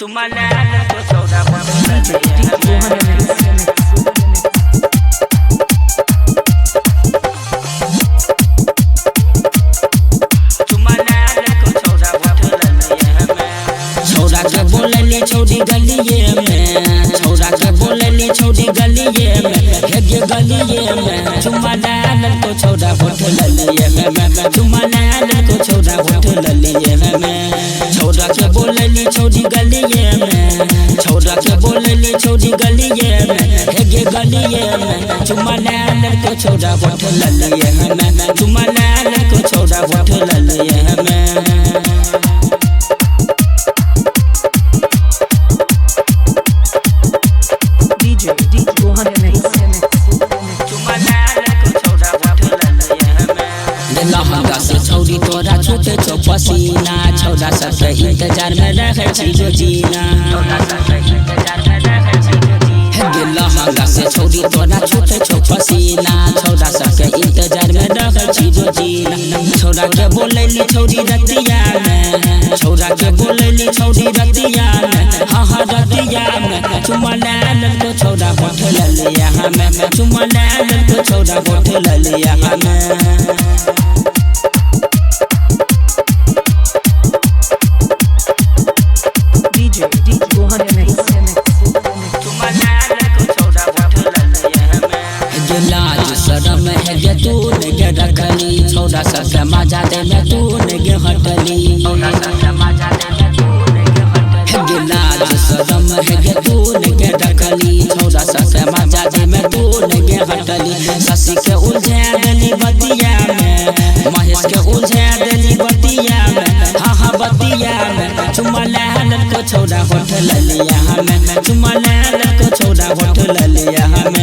चुमा लाल को छोड़ा छोड़ी गलिये में छोड़ा के बोलली छोड़ी गलिये में हेगे गलिये में चुमा लाल को छोड़ा होठ ललिये में चुमा लाल को छोड़ा होठ ललिये में छोड़ा के बोलली छोड़ी गलिये में छोड़ा के बोलली छोड़ी गलिये में हेगे गलिये में चुमा लाल को छोड़ा होठ ललिये में चुमा लाल को छोड़ा होठ ललिये में लहंगा से छौरी तोरा छूटे छो पसीना छौरा सबके इंतजार में रखे छी जो जीना लहंगा से छौरी तोरा छूटे छो पसीना छौरा सबके इंतजार में रखे छी जो जीना छौरा के बोलली छौरी रतिया में छौरा के बोलली छौरी रतिया में हाँ हाँ रतिया में चुमा लाल को छौरा होठ ललिया में चुमा लाल को छौरा होठ ललिया में शरम है गे तू गे रखली छौरा सबके मजा दे में तू गे हटली गे लाज शरम है गे तू गे रखली छौरा सबके मजा दे में तू गे हटली शशि के उलझा देली बतिया में महेश के उलझा देली बतिया में हाँ हाँ बतिया में चुमा लाल को छौरा होठ ललिया में चुमा लाल को छौरा होठ ललिया में